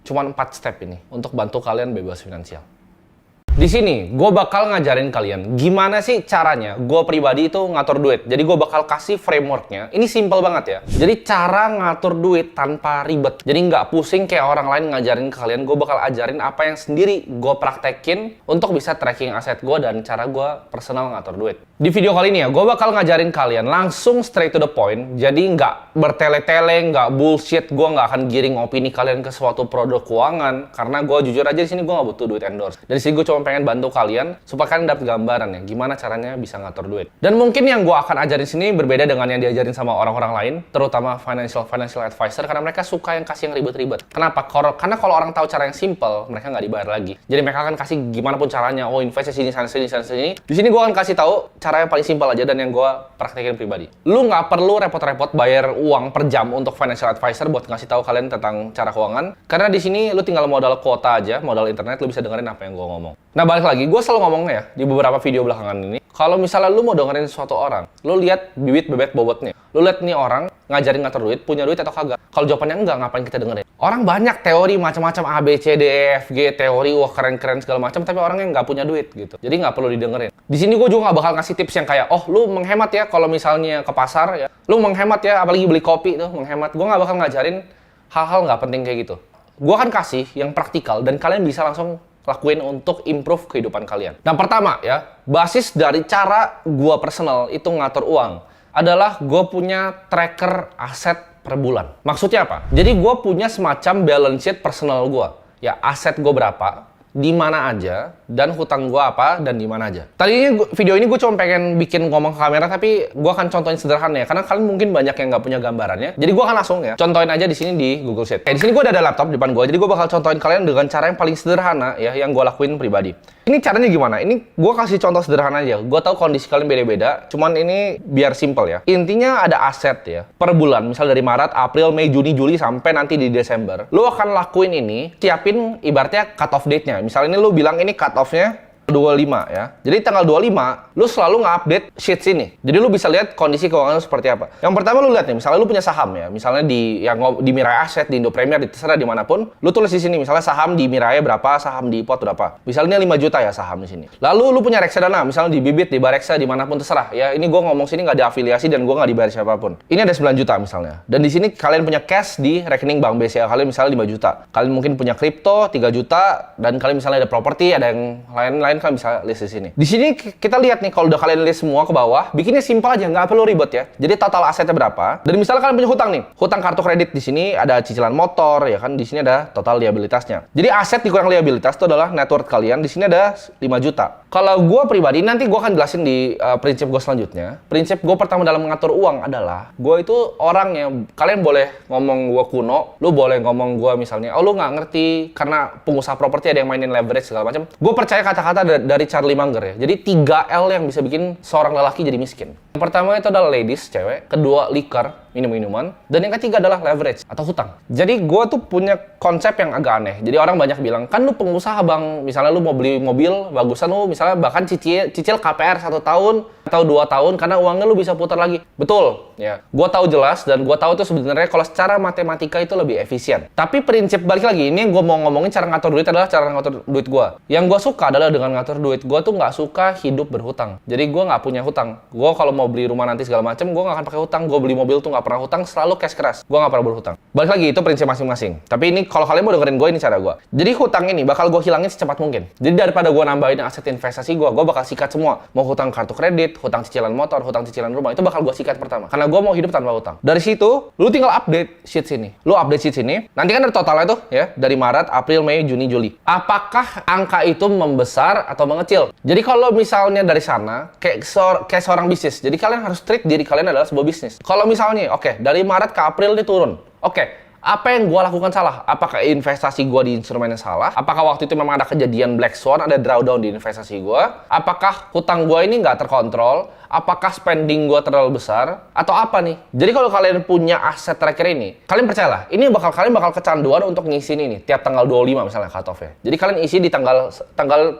Cuma 4 step ini untuk bantu kalian bebas finansial. Di sini, gue bakal ngajarin kalian gimana sih caranya gue pribadi itu ngatur duit. Jadi gue bakal kasih frameworknya. Ini simple banget ya. Jadi cara ngatur duit tanpa ribet. Jadi nggak pusing kayak orang lain ngajarin ke kalian. Gue bakal ajarin apa yang sendiri gue praktekin untuk bisa tracking aset gue dan cara gue personal ngatur duit. Di video kali ini ya, gue bakal ngajarin kalian langsung straight to the point. Jadi nggak bertele-tele, nggak bullshit. Gue nggak akan giring opini kalian ke suatu produk keuangan. Karena gue jujur aja di sini gue nggak butuh duit endorse. Dari sini gue cuma pengen bantu kalian supaya kalian dapat gambaran ya gimana caranya bisa ngatur duit. Dan mungkin yang gue akan ajarin sini berbeda dengan yang diajarin sama orang-orang lain, terutama financial advisor, karena mereka suka yang kasih yang ribet-ribet. Kenapa? Karena kalau orang tahu cara yang simple, mereka nggak dibayar lagi. Jadi mereka akan kasih gimana pun caranya. Oh, investasi sini sana sini. Di sini gue akan kasih tahu cara yang paling simpel aja dan yang gue praktekin pribadi. Lu nggak perlu repot-repot bayar uang per jam untuk financial advisor buat ngasih tahu kalian tentang cara keuangan. Karena di sini lu tinggal modal kuota aja, modal internet, lu bisa dengerin apa yang gue ngomong. Nah, balik lagi, gue selalu ngomongnya ya, di beberapa video belakangan ini, kalau misalnya lu mau dengerin suatu orang, lu lihat bibit bebet bobotnya. Lu lihat nih orang ngajarin ngatur duit, punya duit atau kagak. Kalau jawabannya enggak, ngapain kita dengerin? Orang banyak teori macam-macam A, B, C, D, E, F, G, teori, wah keren-keren segala macam, tapi orangnya nggak punya duit gitu. Jadi nggak perlu didengerin. Di sini gue juga nggak bakal ngasih tips yang kayak, oh lu menghemat ya kalau misalnya ke pasar ya. Lu menghemat ya, apalagi beli kopi tuh, menghemat. Gue nggak bakal ngajarin hal-hal nggak penting kayak gitu. Gue akan kasih yang praktikal dan kalian bisa langsung lakuin untuk improve kehidupan kalian. Nah, pertama ya, basis dari cara gue personal itu ngatur uang adalah gue punya tracker aset per bulan. Maksudnya apa? Jadi gue punya semacam balance sheet personal gue. Ya, aset gue berapa, di mana aja, dan hutang gue apa, dan di mana aja. Tadinya video ini gue cuma pengen bikin ngomong ke kamera, tapi gue akan contohin sederhana ya, karena kalian mungkin banyak yang nggak punya gambarannya. Jadi gue akan langsung ya, contohin aja di sini di Google Sheet. Di sini gue udah ada laptop di depan gue, jadi gue bakal contohin kalian dengan cara yang paling sederhana ya, yang gue lakuin pribadi. Ini caranya gimana? Ini gue kasih contoh sederhana aja. Gue tahu kondisi kalian beda-beda, cuman ini biar simple ya. Intinya ada aset ya, per bulan, misal dari Maret, April, Mei, Juni, Juli, sampai nanti di Desember. Lo akan lakuin ini, siapin ibaratnya cut off date-nya. Misalnya ini lo bilang ini cut off-nya 25 ya. Jadi tanggal 25 lu selalu nge-update sheets ini. Jadi lu bisa lihat kondisi keuangan lu seperti apa. Yang pertama lu lihat nih, misalnya lu punya saham ya. Misalnya di Mirai Asset, di Indo Premier, di terserah dimanapun. Lu tulis di sini misalnya saham di Mirai berapa, saham di Pot berapa. Misalnya 5 juta ya saham di sini. Lalu lu punya reksadana, misalnya di Bibit, di Bareksa, dimanapun terserah ya. Ini gua ngomong sini nggak ada afiliasi dan gua nggak dibayar siapapun. Ini ada 9 juta misalnya. Dan di sini kalian punya cash di rekening Bank BCA kalian misalnya 5 juta. Kalian mungkin punya kripto 3 juta dan kalian misalnya ada properti, ada yang lain-lain kalian bisa list di sini. Di sini kita lihat nih kalau udah kalian list semua ke bawah, bikinnya simpel aja, nggak perlu ribet ya. Jadi total asetnya berapa? Dan misalnya kalian punya hutang nih, hutang kartu kredit di sini ada cicilan motor ya kan, di sini ada total liabilitasnya. Jadi aset dikurang liabilitas itu adalah net worth kalian. Di sini ada 5 juta. Kalau gue pribadi nanti gue akan jelasin di prinsip gue selanjutnya. Prinsip gue pertama dalam mengatur uang adalah gue itu orang yang kalian boleh ngomong gue kuno, lu boleh ngomong gue misalnya, oh lu nggak ngerti karena pengusaha properti ada yang mainin leverage segala macam. Gue percaya kata-kata dari Charlie Munger ya. Jadi 3L yang bisa bikin seorang lelaki jadi miskin. Yang pertama itu adalah ladies, cewek. Kedua, liquor, minum-minuman. Dan yang ketiga adalah leverage atau hutang. Jadi gue tuh punya konsep yang agak aneh. Jadi orang banyak bilang, kan lu pengusaha bang, misalnya lu mau beli mobil, bagusan lu misalnya bahkan cicil KPR 1 tahun atau 2 tahun karena uangnya lu bisa putar lagi. Betul, ya. Gue tahu jelas dan gue tahu itu sebenarnya kalau secara matematika itu lebih efisien. Tapi prinsip balik lagi, ini gue mau ngomongin cara ngatur duit adalah cara ngatur duit gue. Yang gue suka adalah dengan ngatur duit, gue tuh nggak suka hidup berhutang. Jadi gue nggak punya hutang. Gue kalau mau beli rumah nanti segala macem, gue nggak akan pakai hutang. Gue beli mobil tuh nggak pernah hutang, selalu cash keras. Gue nggak pernah berhutang. Balik lagi, itu prinsip masing-masing. Tapi ini kalau kalian mau dengerin gue, ini cara gue. Jadi hutang ini bakal gue hilangin secepat mungkin. Jadi daripada gue nambahin aset investasi gue bakal sikat semua. Mau hutang kartu kredit, hutang cicilan motor, hutang cicilan rumah, itu bakal gue sikat pertama. Karena gue mau hidup tanpa hutang. Dari situ, lu tinggal update sheet sini. Lu update sheet sini, nanti kan ada totalnya tuh ya, dari Maret, April, Mei, Juni, Juli. Apakah angka itu membesar atau mengecil? Jadi kalau misalnya dari sana, kayak seorang bisnis, jadi kalian harus treat diri kalian adalah sebuah bisnis. Kalau misalnya, oke, dari Maret ke April dia turun. Oke, apa yang gue lakukan salah? Apakah investasi gue di instrumennya salah? Apakah waktu itu memang ada kejadian black swan, ada drawdown di investasi gue? Apakah hutang gue ini nggak terkontrol? Apakah spending gue terlalu besar? Atau apa nih? Jadi kalau kalian punya aset tracker ini, kalian percayalah, ini kalian bakal kecanduan untuk ngisi ini tiap tanggal 25 misalnya cut off ya. Jadi kalian isi di tanggal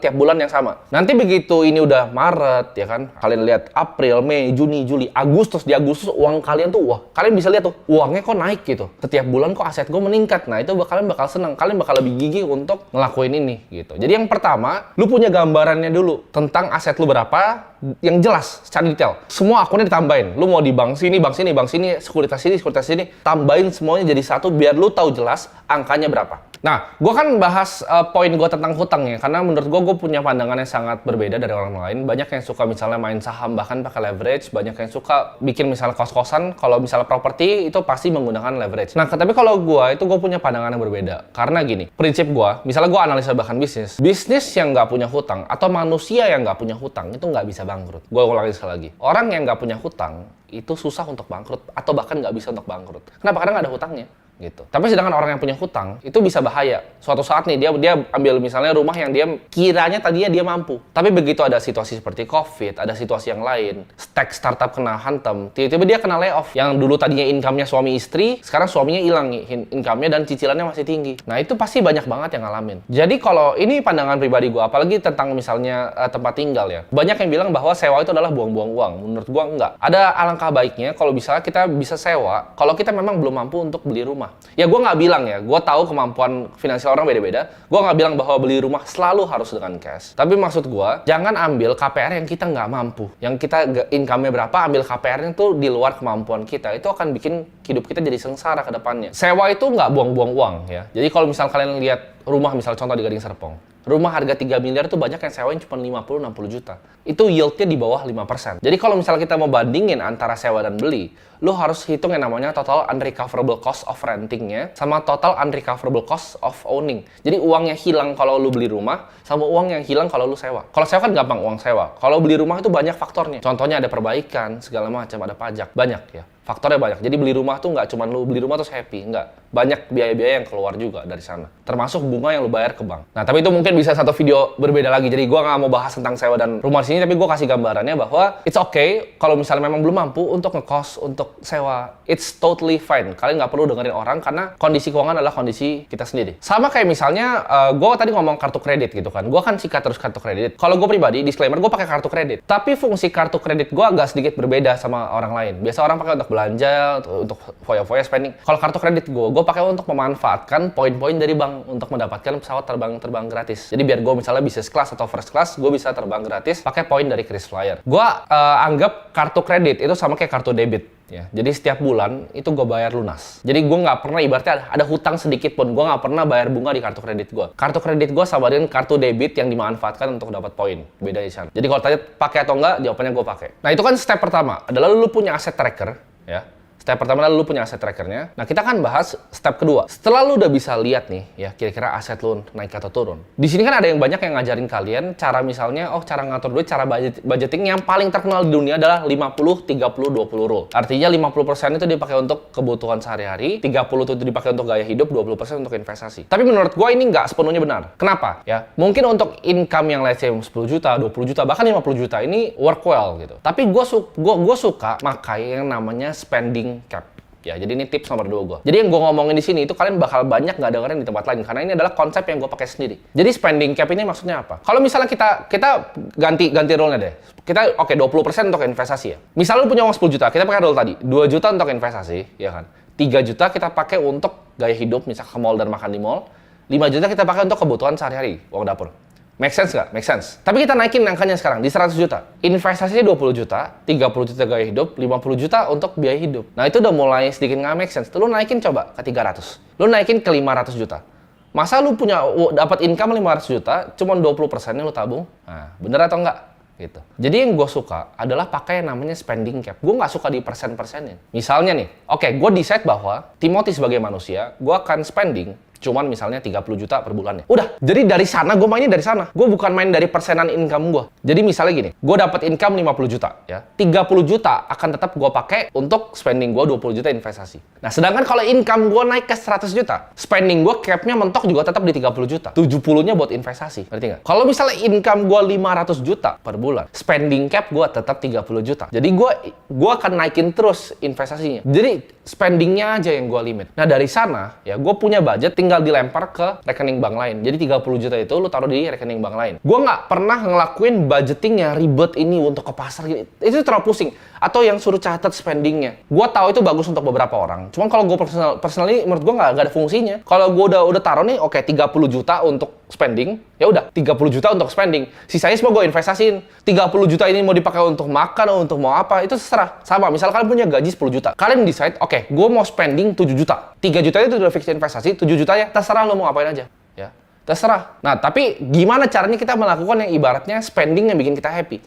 tiap bulan yang sama. Nanti begitu ini udah Maret ya kan, kalian lihat April, Mei, Juni, Juli, Agustus. Di Agustus uang kalian tuh, wah, kalian bisa lihat tuh, uangnya kok naik gitu. Setiap bulan kok aset gue meningkat. Nah itu kalian bakal senang, kalian bakal lebih gigih untuk ngelakuin ini gitu. Jadi yang pertama, lu punya gambarannya dulu tentang aset lu berapa, yang jelas secara detail. Semua akunnya ditambahin. Lu mau di bank sini, bank sini, bank sini, sekuritas sini, tambahin semuanya jadi satu biar lu tahu jelas angkanya berapa. Nah, gue kan bahas poin gue tentang hutang ya, karena menurut gue punya pandangan yang sangat berbeda dari orang lain. Banyak yang suka misalnya main saham bahkan pakai leverage, banyak yang suka bikin misalnya kos-kosan, kalau misalnya properti itu pasti menggunakan leverage. Nah, tapi kalau gue punya pandangan yang berbeda. Karena gini, prinsip gue, misalnya gue analisa bahkan bisnis yang nggak punya hutang atau manusia yang nggak punya hutang itu nggak bisa bangkrut. Gue ulangi sekali lagi, orang yang nggak punya hutang itu susah untuk bangkrut atau bahkan nggak bisa untuk bangkrut. Kenapa? Karena nggak ada hutangnya. Gitu. Tapi sedangkan orang yang punya hutang itu bisa bahaya. Suatu saat nih dia ambil misalnya rumah yang dia kiranya tadinya dia mampu. Tapi begitu ada situasi seperti COVID, ada situasi yang lain, startup kena hantam, tiba-tiba dia kena layoff. Yang dulu tadinya income-nya suami istri, sekarang suaminya hilang income-nya dan cicilannya masih tinggi. Nah, itu pasti banyak banget yang ngalamin. Jadi kalau ini pandangan pribadi gue, apalagi tentang misalnya tempat tinggal ya. Banyak yang bilang bahwa sewa itu adalah buang-buang uang. Menurut gue enggak. Ada alangkah baiknya kalau misalnya kita bisa sewa kalau kita memang belum mampu untuk beli rumah. Ya gue nggak bilang ya, gue tahu kemampuan finansial orang beda-beda. Gue nggak bilang bahwa beli rumah selalu harus dengan cash. Tapi maksud gue, jangan ambil KPR yang kita nggak mampu. Yang kita income-nya berapa, ambil KPR-nya tuh di luar kemampuan kita. Itu akan bikin hidup kita jadi sengsara ke depannya. Sewa itu nggak buang-buang uang ya. Jadi kalau misal kalian lihat rumah, misal contoh di Gading Serpong. Rumah harga 3 miliar itu banyak yang sewain cuma 50-60 juta. Itu yield-nya di bawah 5%. Jadi kalau misalnya kita mau bandingin antara sewa dan beli, lo harus hitung yang namanya total unrecoverable cost of renting-nya sama total unrecoverable cost of owning. Jadi uang yang hilang kalau lo beli rumah sama uang yang hilang kalau lo sewa. Kalau sewa kan gampang, uang sewa. Kalau beli rumah itu banyak faktornya. Contohnya ada perbaikan, segala macam, ada pajak. Banyak ya. Faktornya banyak. Jadi beli rumah tuh nggak cuma lu beli rumah terus happy. Nggak. Banyak biaya-biaya yang keluar juga dari sana. Termasuk bunga yang lu bayar ke bank. Nah, tapi itu mungkin bisa satu video berbeda lagi. Jadi gue nggak mau bahas tentang sewa dan rumah di sini, tapi gue kasih gambarannya bahwa it's okay kalau misalnya memang belum mampu untuk ngekos, untuk sewa. It's totally fine. Kalian nggak perlu dengerin orang karena kondisi keuangan adalah kondisi kita sendiri. Sama kayak misalnya, gue tadi ngomong kartu kredit gitu kan. Gue kan sikat terus kartu kredit. Kalau gue pribadi, disclaimer, gue pakai kartu kredit. Tapi fungsi kartu kredit gue agak sedikit berbeda sama orang lain. Biasa orang pakai untuk belanja, untuk foya-foya spending. Kalau kartu kredit gue pakai untuk memanfaatkan poin-poin dari bank untuk mendapatkan pesawat terbang gratis. Jadi biar gue misalnya business class atau first class, gue bisa terbang gratis pakai poin dari KrisFlyer. Gue anggap kartu kredit itu sama kayak kartu debit. Ya, jadi setiap bulan itu gue bayar lunas. Jadi gue nggak pernah, ibaratnya ada hutang sedikit pun, gue nggak pernah bayar bunga di kartu kredit gue. Kartu kredit gue sama dengan kartu debit yang dimanfaatkan untuk dapat poin. Beda di sana. Jadi kalau tanya pakai atau enggak, jawabannya gue pakai. Nah itu kan step pertama adalah lu punya aset tracker, ya. Step pertama lu punya aset trackernya. Nah kita kan bahas step kedua. Setelah lu udah bisa lihat nih ya kira-kira aset lu naik atau turun. Di sini kan ada yang banyak yang ngajarin kalian cara misalnya cara ngatur duit, cara budgeting yang paling terkenal di dunia adalah 50-30-20 rule. Artinya 50% itu dipakai untuk kebutuhan sehari-hari, 30% itu dipakai untuk gaya hidup, 20% untuk investasi. Tapi menurut gua ini nggak sepenuhnya benar. Kenapa? Ya mungkin untuk income yang let's say 10 juta, 20 juta, bahkan 50 juta ini work well gitu. Tapi gua suka makai yang namanya spending cap. Ya, jadi ini tips nomor 2 gue. Jadi yang gue ngomongin di sini itu kalian bakal banyak nggak dengerin di tempat lain karena ini adalah konsep yang gue pakai sendiri. Jadi spending cap ini maksudnya apa? Kalau misalnya kita ganti rule-nya deh. Kita 20% untuk investasi ya. Misal lu punya uang 10 juta, kita pakai rule tadi. 2 juta untuk investasi, ya kan? 3 juta kita pakai untuk gaya hidup, misal ke mall dan makan di mall. 5 juta kita pakai untuk kebutuhan sehari-hari, uang dapur. Make sense nggak? Make sense. Tapi kita naikin angkanya sekarang di 100 juta. Investasinya 20 juta, 30 juta gaya hidup, 50 juta untuk biaya hidup. Nah itu udah mulai sedikit nggak make sense. Lu naikin coba ke 300. Lu naikin ke 500 juta. Masa lu punya dapat income 500 juta, cuma 20%-nya lu tabung? Nah, bener atau enggak? Gitu. Jadi yang gue suka adalah pakai yang namanya spending cap. Gue nggak suka di persen-persenin. Misalnya nih, oke, gue decide bahwa Timothy sebagai manusia, gue akan spending cuman misalnya 30 juta per bulannya. Udah, jadi dari sana, gue mainnya dari sana. Gue bukan main dari persenan income gue. Jadi misalnya gini, gue dapat income 50 juta, ya. 30 juta akan tetap gue pakai untuk spending gue 20 juta investasi. Nah, sedangkan kalau income gue naik ke 100 juta, spending gue cap-nya mentok juga tetap di 30 juta. 70-nya buat investasi. Ngerti nggak? Kalau misalnya income gue 500 juta per bulan, spending cap gue tetap 30 juta. Jadi gue akan naikin terus investasinya. Jadi spendingnya aja yang gue limit. Nah, dari sana, ya gue punya budget, tinggal tinggal dilempar ke rekening bank lain. Jadi 30 juta itu lu taruh di rekening bank lain. Gue nggak pernah ngelakuin budgeting yang ribet ini untuk ke pasar gitu. Itu terlalu pusing. Atau yang suruh catat spendingnya. Gue tahu itu bagus untuk beberapa orang. Cuman kalau gue personally menurut gue nggak ada fungsinya. Kalau gue udah taruh nih, oke, 30 juta untuk spending, ya udah 30 juta untuk spending. Sisanya semua gue investasiin. 30 juta ini mau dipakai untuk makan, untuk mau apa, itu terserah. Sama, misal kalian punya gaji 10 juta. Kalian decide, oke, gue mau spending 7 juta. 3 juta itu udah fix investasi, 7 juta ya terserah lo mau ngapain aja. Ya, terserah. Nah, tapi gimana caranya kita melakukan yang ibaratnya spending yang bikin kita happy?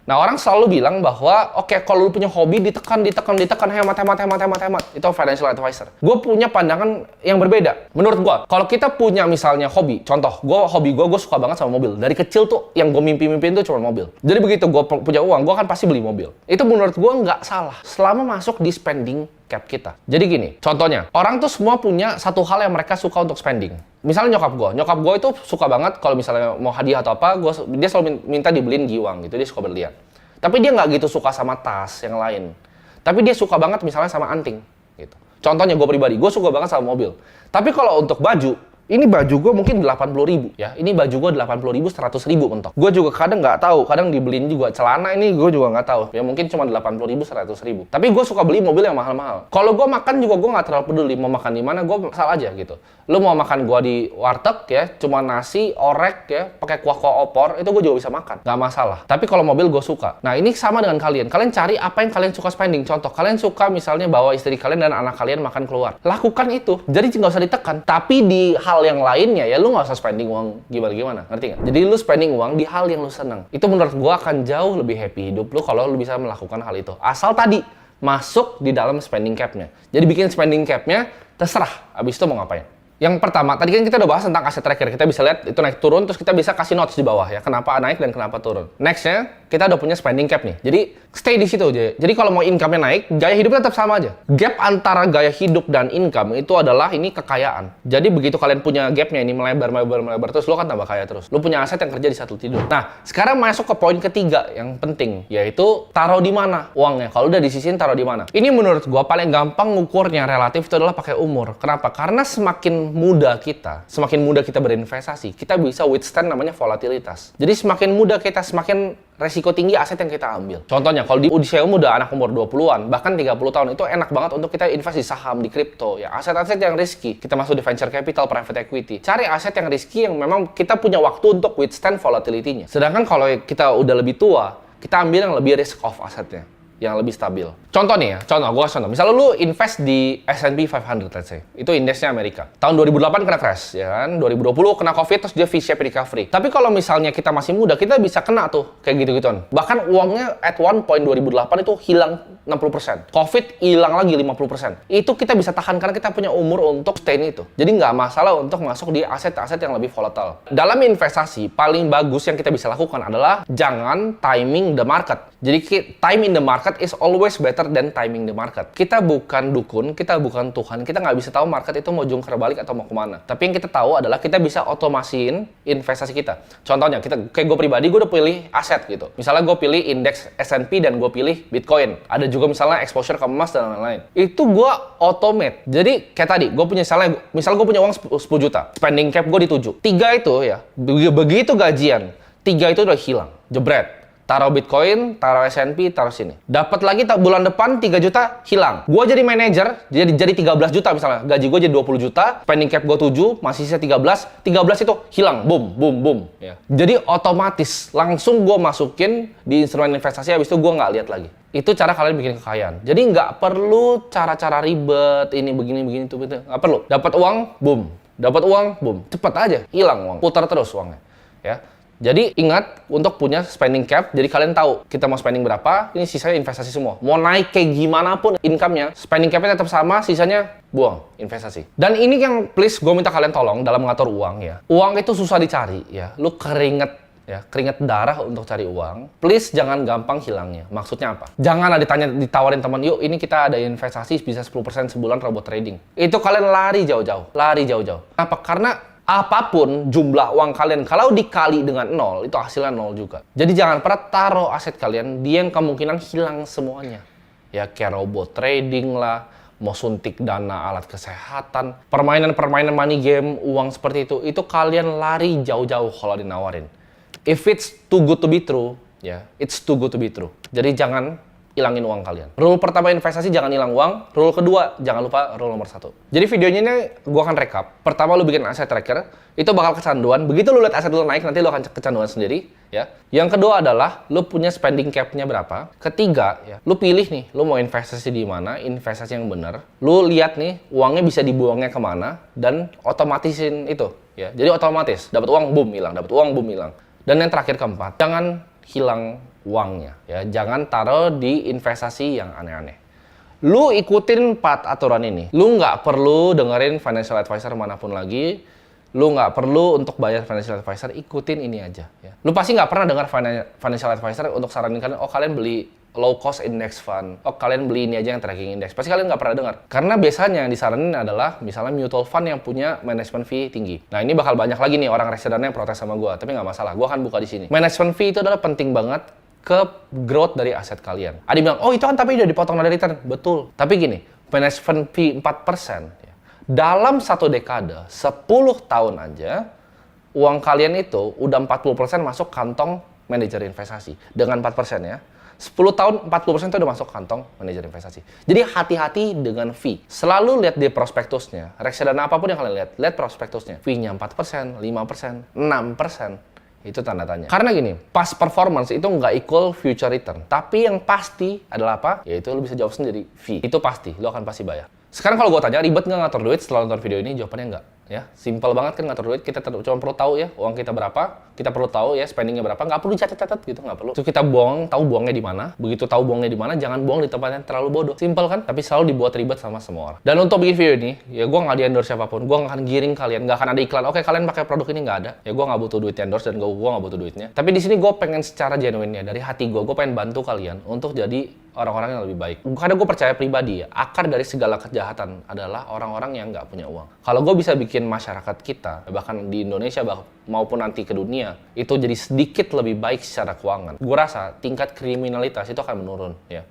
Nah, orang selalu bilang bahwa, oke, kalau lu punya hobi, ditekan, hemat. Itu financial advisor. Gue punya pandangan yang berbeda. Menurut gue, kalau kita punya misalnya hobi, contoh, hobi gue suka banget sama mobil. Dari kecil tuh, yang gue mimpi-mimpiin tuh cuma mobil. Jadi begitu gue punya uang, gue kan pasti beli mobil. Itu menurut gue nggak salah, selama masuk di spending cap kita. Jadi gini, contohnya, orang tuh semua punya satu hal yang mereka suka untuk spending. Misalnya nyokap gue itu suka banget kalau misalnya mau hadiah atau apa, dia selalu minta dibeliin giwang gitu, dia suka berlian. Tapi dia nggak gitu suka sama tas yang lain. Tapi dia suka banget misalnya sama anting gitu. Contohnya gue pribadi, gue suka banget sama mobil. Tapi kalau untuk baju, ini baju gue mungkin 80.000 ya. Ini baju gue 80.000, 100.000 mentok. Gue juga kadang nggak tahu, kadang dibeliin juga celana ini gue juga nggak tahu. Ya mungkin cuma 80.000, 100.000. Tapi gue suka beli mobil yang mahal-mahal. Kalau gue makan juga gue nggak terlalu peduli mau makan di mana, gue asal aja gitu. Lu mau makan gue di warteg ya, cuma nasi, orek ya, pakai kuah-kuah opor, itu gue juga bisa makan, nggak masalah. Tapi kalau mobil gue suka. Nah ini sama dengan kalian. Kalian cari apa yang kalian suka spending. Contoh, kalian suka misalnya bawa istri kalian dan anak kalian makan keluar. Lakukan itu. Jadi nggak usah ditekan. Tapi di hal yang lainnya ya lu nggak usah spending uang gimana-gimana, ngerti nggak? Jadi lu spending uang di hal yang lu seneng. Itu menurut gua akan jauh lebih happy hidup lu kalau lu bisa melakukan hal itu. Asal tadi masuk di dalam spending cap-nya. Jadi bikin spending cap-nya terserah. Abis itu mau ngapain? Yang pertama, tadi kan kita udah bahas tentang aset tracker. Kita bisa lihat itu naik turun, terus kita bisa kasih notes di bawah ya. Kenapa naik dan kenapa turun. Next-nya, kita udah punya spending cap nih. Jadi, stay di situ aja. Jadi, kalau mau income-nya naik, gaya hidupnya tetap sama aja. Gap antara gaya hidup dan income itu adalah ini kekayaan. Jadi, begitu kalian punya gap-nya ini melebar, terus lo kan tambah kaya terus. Lo punya aset yang kerja di satu tidur. Nah, sekarang masuk ke poin ketiga yang penting, yaitu taruh di mana uangnya. Kalau udah disisihin, taruh di mana. Ini menurut gua paling gampang ngukurnya relatif itu adalah pakai umur. Kenapa? Karena semakin muda kita berinvestasi, kita bisa withstand namanya volatilitas. Jadi semakin muda kita, semakin resiko tinggi aset yang kita ambil. Contohnya, kalau di usia muda, anak umur 20-an, bahkan 30 tahun, itu enak banget untuk kita invest di saham, di kripto, ya aset-aset yang risky. Kita masuk di venture capital, private equity. Cari aset yang risky yang memang kita punya waktu untuk withstand volatility-nya. Sedangkan kalau kita udah lebih tua, kita ambil yang lebih risk off asetnya, yang lebih stabil. Contoh nih ya, gue kasih contoh. Misalnya lu invest di S&P 500, let's say. Itu indeksnya Amerika. Tahun 2008 kena crash, ya kan? 2020 kena COVID, terus dia V-shape recovery. Tapi kalau misalnya kita masih muda, kita bisa kena tuh, kayak gitu-gituan. Bahkan uangnya at one point 2008 itu hilang 60%. COVID hilang lagi 50%. Itu kita bisa tahan karena kita punya umur untuk sustain itu. Jadi nggak masalah untuk masuk di aset-aset yang lebih volatile. Dalam investasi, paling bagus yang kita bisa lakukan adalah jangan timing the market. Jadi time in the market is always better than timing the market. Kita bukan dukun, kita bukan Tuhan, kita nggak bisa tahu market itu mau jungkir balik atau mau kemana. Tapi yang kita tahu adalah kita bisa otomasiin investasi kita. Contohnya, kayak gue pribadi, gue udah pilih aset gitu. Misalnya gue pilih indeks S&P dan gue pilih Bitcoin. Ada juga misalnya exposure ke emas dan lain-lain. Itu gue automate. Jadi kayak tadi, gue punya misalnya gue punya uang 10 juta, spending cap gue di 7. 3 itu ya, begitu gajian, 3 itu udah hilang, jebret. Taruh Bitcoin, taruh S&P, taruh sini. Dapat lagi bulan depan 3 juta, hilang. Gue jadi manajer, jadi 13 juta misalnya. Gaji gue jadi 20 juta, spending cap gue 7, masih sisa 13. 13 itu hilang, boom. Ya. Jadi otomatis, langsung gue masukin di instrumen investasi, habis itu gue nggak lihat lagi. Itu cara kalian bikin kekayaan. Jadi nggak perlu cara-cara ribet, ini begini, itu. Nggak perlu. Dapat uang, boom. Dapat uang, boom. Cepet aja, hilang uang. Putar terus uangnya. Ya. Jadi ingat untuk punya spending cap, jadi kalian tahu kita mau spending berapa, ini sisanya investasi semua. Mau naik kayak gimana pun income-nya, spending cap-nya tetap sama, sisanya buang, investasi. Dan ini yang please gue minta kalian tolong dalam mengatur uang ya. Uang itu susah dicari ya, lu keringet darah untuk cari uang. Please jangan gampang hilangnya. Maksudnya apa? Jangan ditawarin teman, yuk ini kita ada investasi bisa 10% sebulan robot trading. Itu kalian lari jauh-jauh. Apa? Karena apapun jumlah uang kalian, kalau dikali dengan 0, itu hasilnya 0 juga. Jadi jangan pernah taruh aset kalian di yang kemungkinan hilang semuanya. Ya kayak robot trading lah, mau suntik dana, alat kesehatan, permainan-permainan money game, uang seperti itu kalian lari jauh-jauh kalau dinawarin. If it's too good to be true, ya, it's too good to be true. Jadi jangan ilangin uang kalian. Rule pertama investasi, jangan hilang uang. Rule kedua, jangan lupa rule nomor 1. Jadi videonya ini gue akan rekap. Pertama, lu bikin aset tracker, itu bakal kecanduan. Begitu lu lihat aset lu naik, nanti lu akan kecanduan sendiri. Ya. Yang kedua adalah, lu punya spending cap-nya berapa. Ketiga, ya, lu pilih nih, lu mau investasi di mana, investasi yang benar. Lu lihat nih, uangnya bisa dibuangnya kemana, dan otomatisin itu. Ya. Jadi otomatis, dapat uang, boom, hilang. Dapat uang, boom, hilang. Dan yang terakhir keempat, jangan hilang uangnya, ya. Jangan taruh di investasi yang aneh-aneh. Lu ikutin 4 aturan ini. Lu nggak perlu dengerin financial advisor manapun lagi. Lu nggak perlu untuk bayar financial advisor, ikutin ini aja. Ya. Lu pasti nggak pernah dengar financial advisor untuk saranin kalian, oh kalian beli low cost index fund, oh kalian beli ini aja yang tracking index. Pasti kalian nggak pernah dengar. Karena biasanya yang disaranin adalah misalnya mutual fund yang punya management fee tinggi. Nah ini bakal banyak lagi nih orang reksadana yang protes sama gue, tapi nggak masalah, gue akan buka di sini. Management fee itu adalah penting banget ke growth dari aset kalian. Ada bilang, oh itu kan tapi udah dipotong dari return. Betul. Tapi gini, management fee 4%. Ya. Dalam 1 dekade, 10 tahun aja, uang kalian itu udah 40% masuk kantong manajer investasi. Dengan 4% ya. 10 tahun, 40% itu udah masuk kantong manajer investasi. Jadi hati-hati dengan fee. Selalu lihat di prospektusnya. Reksadana apapun yang kalian lihat prospektusnya. Fee-nya 4%, 5%, 6%. Itu tanda tanya. Karena gini, past performance itu nggak equal future return. Tapi yang pasti adalah apa? Yaitu lu bisa jawab sendiri, fee. Itu pasti, lu akan pasti bayar. Sekarang kalau gue tanya, ribet nggak ngatur duit setelah nonton video ini? Jawabannya nggak. Ya, simple banget kan ngatur duit. Kita cuma perlu tahu ya, uang kita berapa. Kita perlu tahu ya, spendingnya berapa. Nggak perlu catat-catat gitu, nggak perlu. Terus kita buang, tahu buangnya di mana. Begitu tahu buangnya di mana, jangan buang di tempat yang terlalu bodoh. Simple kan? Tapi selalu dibuat ribet sama semua orang. Dan untuk bikin video ini, ya gue nggak di-endorse siapapun. Gue nggak akan giring kalian. Nggak akan ada iklan. Oke, kalian pakai produk ini, nggak ada. Ya gue nggak butuh duit endorse dan gue nggak butuh duitnya. Tapi di sini gue pengen secara genuine ya, dari hati gue pengen bantu kalian untuk jadi orang-orang yang lebih baik. Karena gue percaya pribadi ya, akar dari segala kejahatan adalah orang-orang yang nggak punya uang. Kalau gue bisa bikin masyarakat kita, bahkan di Indonesia maupun nanti ke dunia, itu jadi sedikit lebih baik secara keuangan, gue rasa tingkat kriminalitas itu akan menurun. Ya.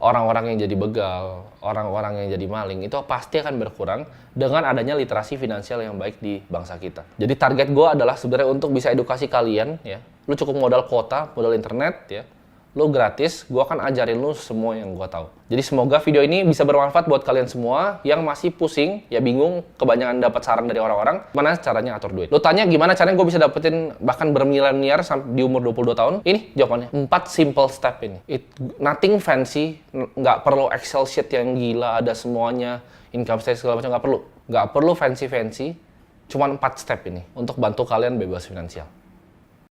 Orang-orang yang jadi begal, orang-orang yang jadi maling, itu pasti akan berkurang dengan adanya literasi finansial yang baik di bangsa kita. Jadi target gue adalah sebenarnya untuk bisa edukasi kalian, ya. Lu cukup modal kuota, modal internet, ya. Lu gratis, gue akan ajarin lu semua yang gue tahu. Jadi semoga video ini bisa bermanfaat buat kalian semua yang masih pusing, ya bingung, kebanyakan dapat saran dari orang-orang, mana caranya atur duit. Lu tanya gimana caranya gue bisa dapetin bahkan bermiliar-miliar sampai di umur 22 tahun? Ini jawabannya, 4 simple step ini. Nothing fancy, nggak perlu Excel sheet yang gila, ada semuanya, income statement segala macam, nggak perlu. Nggak perlu fancy-fancy, cuma 4 step ini untuk bantu kalian bebas finansial.